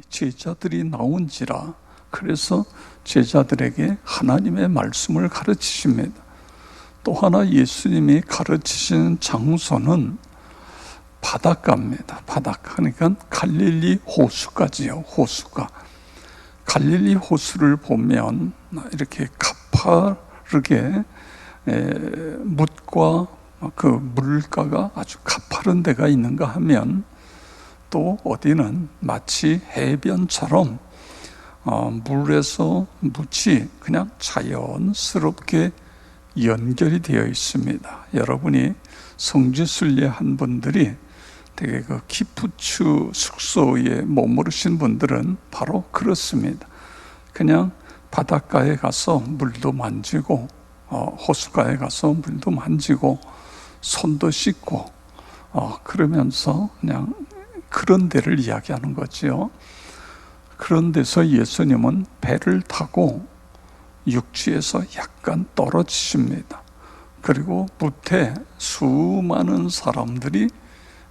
제자들이 나온지라. 그래서 제자들에게 하나님의 말씀을 가르치십니다. 또 하나 예수님이 가르치시는 장소는 바닷가입니다. 바닷가. 그러니까 갈릴리 호수까지요. 호수가. 갈릴리 호수를 보면 이렇게 가파르게 뭇과 그 물가가 아주 가파른 데가 있는가 하면, 또 어디는 마치 해변처럼 물에서 묻이 그냥 자연스럽게 연결이 되어 있습니다. 여러분이 성지순례한 분들이 되게 그 키푸추 숙소에 머무르신 분들은 바로 그렇습니다. 그냥 바닷가에 가서 물도 만지고 호수가에 가서 물도 만지고 손도 씻고 그러면서 그냥 그런 데를 이야기하는 거지요. 그런 데서 예수님은 배를 타고 육지에서 약간 떨어지십니다. 그리고 무태 수많은 사람들이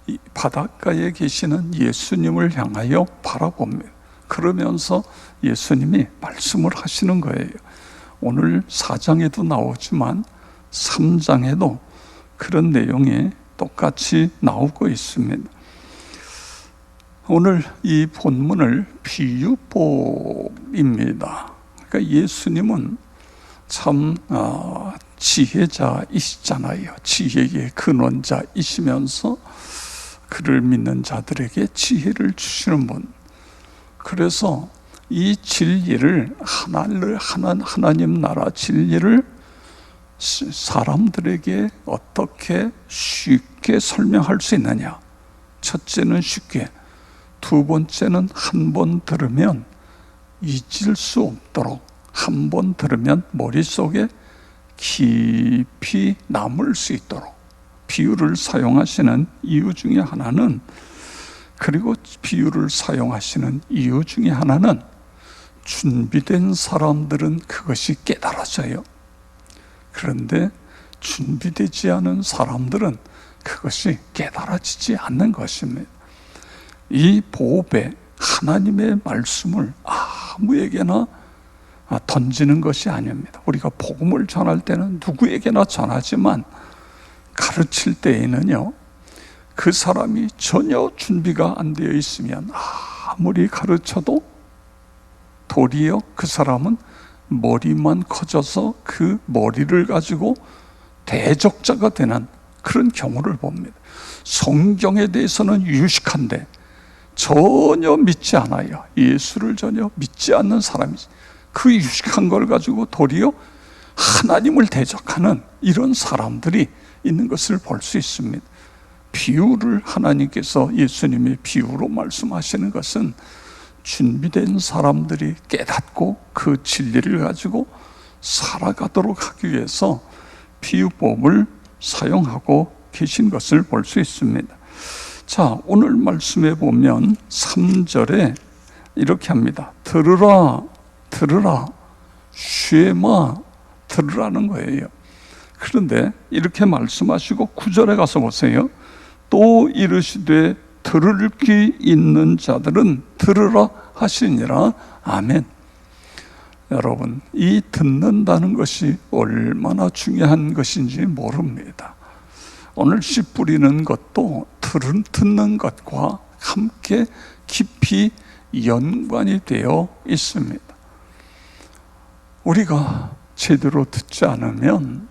이 바닷가에 계시는 예수님을 향하여 바라봅니다. 그러면서 예수님이 말씀을 하시는 거예요. 오늘 4장에도 나오지만 3장에도 그런 내용이 똑같이 나오고 있습니다. 오늘 이 본문을 비유법입니다. 그러니까 예수님은 참 지혜자이시잖아요. 지혜의 근원자이시면서 그를 믿는 자들에게 지혜를 주시는 분. 그래서 이 진리를 하나님 나라 진리를 사람들에게 어떻게 쉽게 설명할 수 있느냐. 첫째는 쉽게, 두 번째는 한 번 들으면 잊을 수 없도록, 한 번 들으면 머릿속에 깊이 남을 수 있도록 비유를 사용하시는 이유 중에 하나는, 그리고 비유를 사용하시는 이유 중에 하나는 준비된 사람들은 그것이 깨달아져요. 그런데 준비되지 않은 사람들은 그것이 깨달아지지 않는 것입니다. 이 보배, 하나님의 말씀을 아무에게나 던지는 것이 아닙니다. 우리가 복음을 전할 때는 누구에게나 전하지만 가르칠 때에는요, 그 사람이 전혀 준비가 안 되어 있으면 아무리 가르쳐도 도리어 그 사람은 머리만 커져서 그 머리를 가지고 대적자가 되는 그런 경우를 봅니다. 성경에 대해서는 유식한데 전혀 믿지 않아요. 예수를 전혀 믿지 않는 사람이지. 그 유식한 걸 가지고 도리어 하나님을 대적하는 이런 사람들이 있는 것을 볼 수 있습니다. 비유를 하나님께서 예수님의 비유로 말씀하시는 것은 준비된 사람들이 깨닫고 그 진리를 가지고 살아가도록 하기 위해서 비유법을 사용하고 계신 것을 볼 수 있습니다. 자, 오늘 말씀에 보면 3절에 이렇게 합니다. 들으라, 들으라, 쉐마, 들으라는 거예요. 그런데 이렇게 말씀하시고 9절에 가서 보세요. 또 이르시되 들을 귀 있는 자들은 들으라 하시니라. 아멘. 여러분, 이 듣는다는 것이 얼마나 중요한 것인지 모릅니다. 오늘 씨 뿌리는 것도 듣는 것과 함께 깊이 연관이 되어 있습니다. 우리가 제대로 듣지 않으면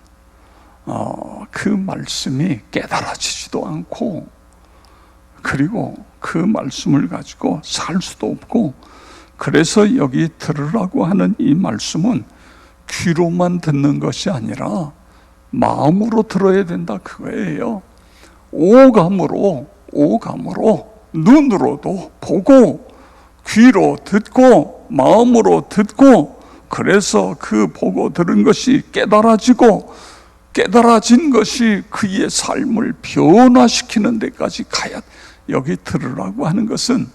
그 말씀이 깨달아지지도 않고, 그리고 그 말씀을 가지고 살 수도 없고, 그래서 여기 들으라고 하는 이 말씀은 귀로만 듣는 것이 아니라 마음으로 들어야 된다 그거예요. 오감으로 눈으로도 보고 귀로 듣고 마음으로 듣고, 그래서 그 보고 들은 것이 깨달아지고, 깨달아진 것이 그의 삶을 변화시키는 데까지 가야. 여기 들으라고 하는 것은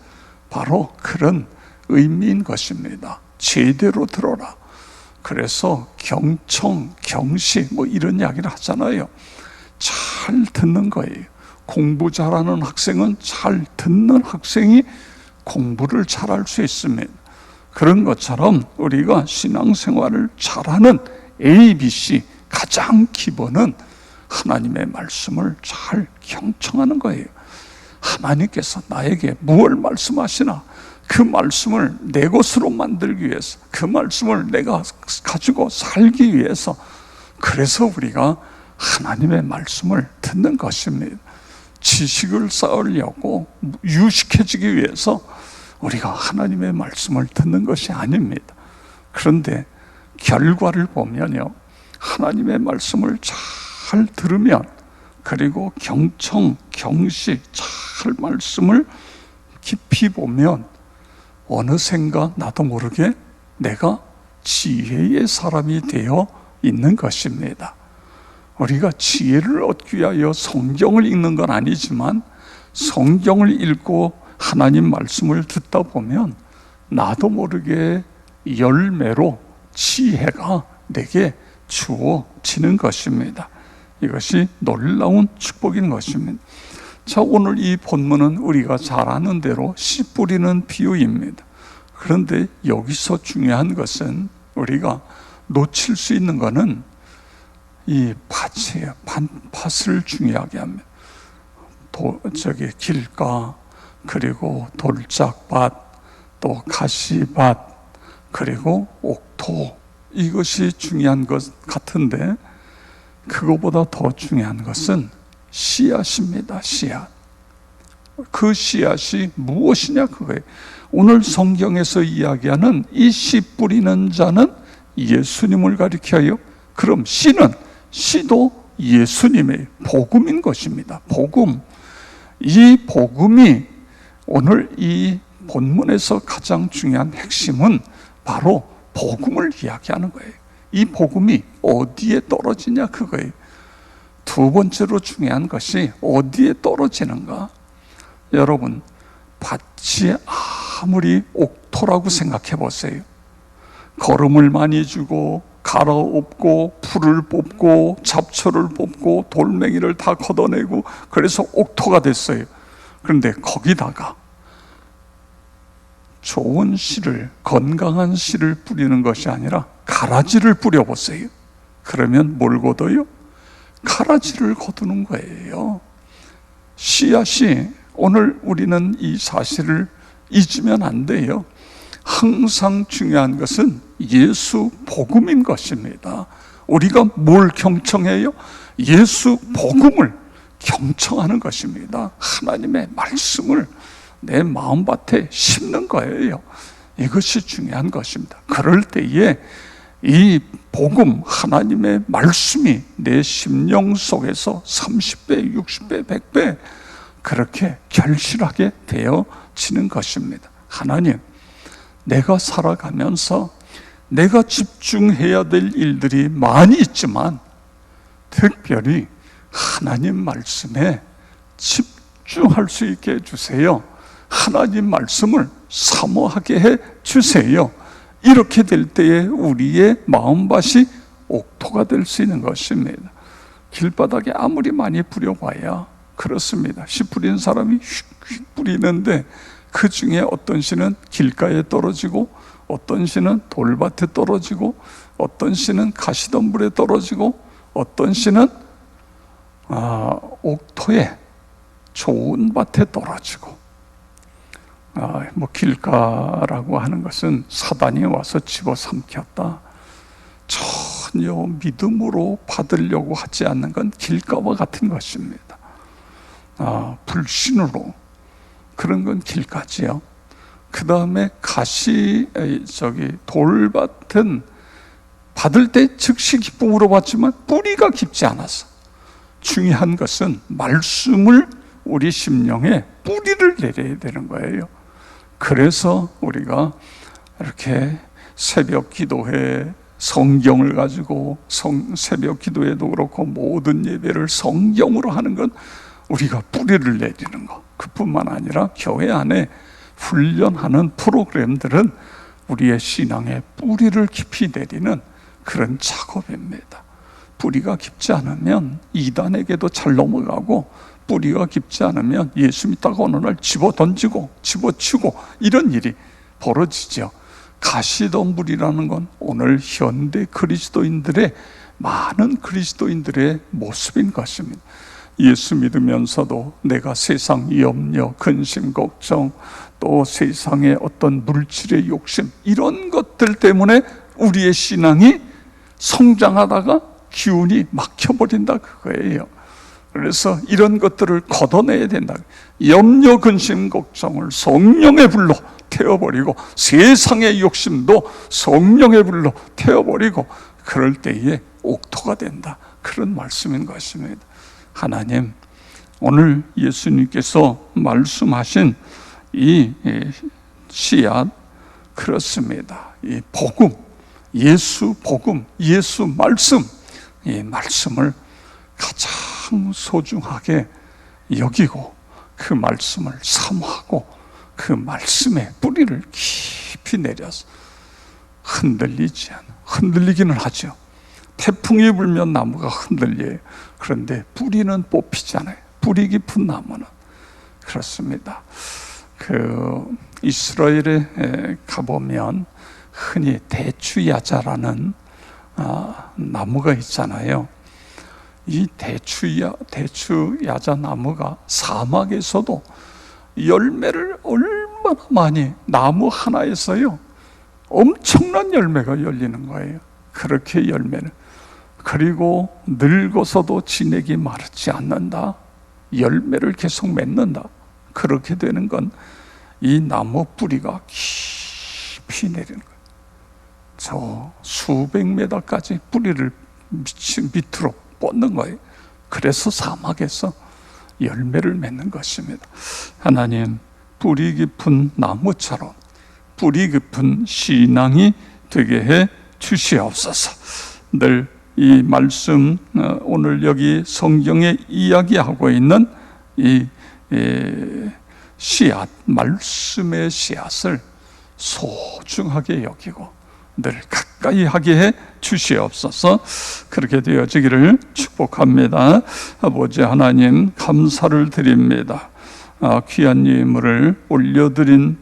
바로 그런 의미인 것입니다. 제대로 들어라. 그래서 경청, 경시 이런 이야기를 하잖아요. 잘 듣는 거예요. 공부 잘하는 학생은 잘 듣는 학생이 공부를 잘할 수 있습니다. 그런 것처럼 우리가 신앙생활을 잘하는 ABC 가장 기본은 하나님의 말씀을 잘 경청하는 거예요. 하나님께서 나에게 무엇을 말씀하시나 그 말씀을 내 것으로 만들기 위해서, 그 말씀을 내가 가지고 살기 위해서, 그래서 우리가 하나님의 말씀을 듣는 것입니다. 지식을 쌓으려고 유식해지기 위해서 우리가 하나님의 말씀을 듣는 것이 아닙니다. 그런데 결과를 보면요, 하나님의 말씀을 잘 들으면, 그리고 경청, 경시 잘 말씀을 깊이 보면 어느샌가 나도 모르게 내가 지혜의 사람이 되어 있는 것입니다. 우리가 지혜를 얻기 위하여 성경을 읽는 건 아니지만 성경을 읽고 하나님 말씀을 듣다 보면 나도 모르게 열매로 지혜가 내게 주어지는 것입니다. 이것이 놀라운 축복인 것입니다. 자, 오늘 이 본문은 우리가 잘 아는 대로 씨 뿌리는 비유입니다. 그런데 여기서 중요한 것은, 우리가 놓칠 수 있는 것은 이 밭이에요. 밭을 중요하게 합니다. 길가, 그리고 돌짝밭, 또 가시밭, 그리고 옥토, 이것이 중요한 것 같은데 그거보다 더 중요한 것은 씨앗입니다. 씨앗. 그 씨앗이 무엇이냐 그거예요. 오늘 성경에서 이야기하는 이 씨 뿌리는 자는 예수님을 가리켜요. 그럼 씨도 예수님의 복음인 것입니다. 복음. 이 복음이 오늘 이 본문에서 가장 중요한 핵심은 바로 복음을 이야기하는 거예요. 이 복음이 어디에 떨어지냐 그거예요. 두 번째로 중요한 것이 어디에 떨어지는가. 여러분, 밭이 아무리 옥토라고 생각해 보세요. 거름을 많이 주고 갈아엎고 풀을 뽑고 잡초를 뽑고 돌멩이를 다 걷어내고 그래서 옥토가 됐어요. 그런데 거기다가 좋은 씨를, 건강한 씨를 뿌리는 것이 아니라 가라지를 뿌려보세요. 그러면 뭘 거둬요? 가라지를 거두는 거예요. 씨앗이, 오늘 우리는 이 사실을 잊으면 안 돼요. 항상 중요한 것은 예수 복음인 것입니다. 우리가 뭘 경청해요? 예수 복음을 경청하는 것입니다. 하나님의 말씀을 내 마음밭에 심는 거예요. 이것이 중요한 것입니다. 그럴 때에 이 복음, 하나님의 말씀이 내 심령 속에서 30배, 60배, 100배 그렇게 결실하게 되어지는 것입니다. 하나님, 내가 살아가면서 내가 집중해야 될 일들이 많이 있지만 특별히 하나님 말씀에 집중할 수 있게 해주세요. 하나님 말씀을 사모하게 해주세요. 이렇게 될 때에 우리의 마음밭이 옥토가 될 수 있는 것입니다. 길바닥에 아무리 많이 뿌려봐야 그렇습니다. 씨 뿌리는 사람이 휙휙 뿌리는데 그 중에 어떤 씨는 길가에 떨어지고, 어떤 씨는 돌밭에 떨어지고, 어떤 씨는 가시덤불에 떨어지고, 어떤 씨는 옥토에 좋은 밭에 떨어지고, 길가라고 하는 것은 사단이 와서 집어삼켰다. 전혀 믿음으로 받으려고 하지 않는 건 길가와 같은 것입니다. 불신으로, 그런 건 길가지요. 그 다음에 돌밭은 받을 때 즉시 기쁨으로 받지만 뿌리가 깊지 않아서, 중요한 것은 말씀을 우리 심령에 뿌리를 내려야 되는 거예요. 그래서 우리가 이렇게 새벽 기도회, 성경을 가지고 새벽 기도회도 그렇고 모든 예배를 성경으로 하는 건 우리가 뿌리를 내리는 것. 그뿐만 아니라 교회 안에 훈련하는 프로그램들은 우리의 신앙에 뿌리를 깊이 내리는 그런 작업입니다. 뿌리가 깊지 않으면 이단에게도 잘 넘어가고, 뿌리가 깊지 않으면 예수 믿다가 어느 날 집어던지고 집어치고 이런 일이 벌어지죠. 가시덤불이라는 건 오늘 현대 그리스도인들의, 많은 그리스도인들의 모습인 것입니다. 예수 믿으면서도 내가 세상 염려, 근심, 걱정, 또 세상의 어떤 물질의 욕심, 이런 것들 때문에 우리의 신앙이 성장하다가 기운이 막혀버린다, 그거예요. 그래서 이런 것들을 걷어내야 된다. 염려, 근심, 걱정을 성령의 불로 태워버리고, 세상의 욕심도 성령의 불로 태워버리고, 그럴 때에 옥토가 된다, 그런 말씀인 것입니다. 하나님, 오늘 예수님께서 말씀하신 이 씨앗, 그렇습니다. 이 복음, 예수 복음, 예수 말씀, 이 말씀을 가장 소중하게 여기고 그 말씀을 사모하고 그 말씀의 뿌리를 깊이 내려서 흔들리지 않아, 흔들리기는 하죠. 태풍이 불면 나무가 흔들려요. 그런데 뿌리는 뽑히지 않아요. 뿌리 깊은 나무는. 그렇습니다. 이스라엘에 가보면 흔히 대추야자라는 나무가 있잖아요. 이 대추야자 나무가 사막에서도 열매를 얼마나 많이, 나무 하나에서요 엄청난 열매가 열리는 거예요. 그렇게 열매를, 그리고 늙어서도 진액이 마르지 않는다, 열매를 계속 맺는다. 그렇게 되는 건 이 나무 뿌리가 깊이 내리는 거예요. 저 수백 메다까지 뿌리를 밑으로 뻗는 거예요. 그래서 사막에서 열매를 맺는 것입니다. 하나님, 뿌리 깊은 나무처럼 뿌리 깊은 신앙이 되게 해 주시옵소서. 늘 이 말씀, 오늘 여기 성경에 이야기하고 있는 이 씨앗, 말씀의 씨앗을 소중하게 여기고 늘 가까이 하게 해 주시옵소서. 그렇게 되어지기를 축복합니다. 아버지 하나님, 감사를 드립니다. 귀한 예물을 올려드린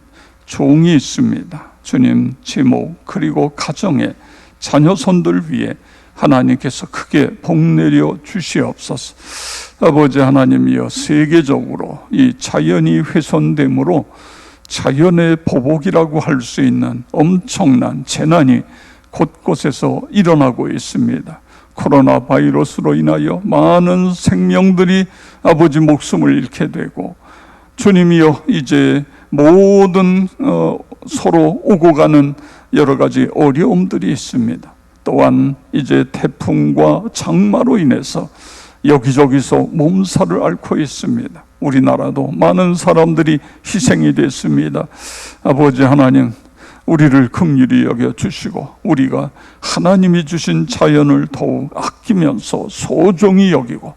종이 있습니다. 주님, 제목 그리고 가정에, 자녀 손들 위에 하나님께서 크게 복내려 주시옵소서. 아버지 하나님이여, 세계적으로 이 자연이 훼손됨으로 자연의 보복이라고 할 수 있는 엄청난 재난이 곳곳에서 일어나고 있습니다. 코로나 바이러스로 인하여 많은 생명들이 아버지 목숨을 잃게 되고, 주님이여, 이제 모든 서로 오고 가는 여러 가지 어려움들이 있습니다. 또한 이제 태풍과 장마로 인해서 여기저기서 몸살을 앓고 있습니다. 우리나라도 많은 사람들이 희생이 됐습니다. 아버지 하나님, 우리를 긍휼히 여겨 주시고 우리가 하나님이 주신 자연을 더욱 아끼면서 소중히 여기고,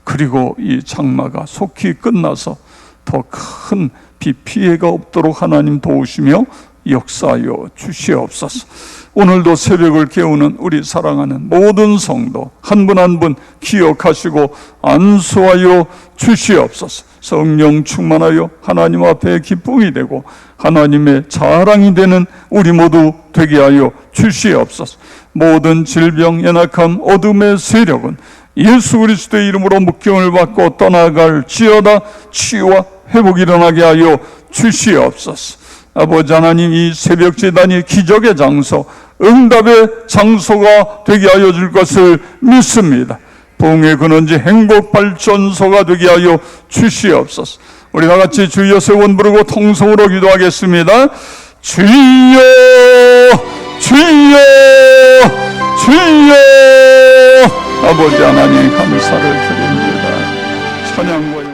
그리고 이 장마가 속히 끝나서 더 큰 비 피해가 없도록 하나님 도우시며 역사하여 주시옵소서. 오늘도 새벽을 깨우는 우리 사랑하는 모든 성도 한 분 한 분 기억하시고 안수하여 주시옵소서. 성령 충만하여 하나님 앞에 기쁨이 되고 하나님의 자랑이 되는 우리 모두 되게 하여 주시옵소서. 모든 질병, 연약함, 어둠의 세력은 예수 그리스도의 이름으로 묶임을 받고 떠나갈지어다. 치유와 회복이 일어나게 하여 주시옵소서. 아버지 하나님, 이 새벽 제단이 기적의 장소, 응답의 장소가 되게 하여 줄 것을 믿습니다. 부흥의 근원지, 행복 발전소가 되게 하여 주시옵소서. 우리 다 같이 주여 세 번 부르고 통성으로 기도하겠습니다. 주여, 주여, 주여. 아버지 하나님, 감사를 드립니다. 찬양과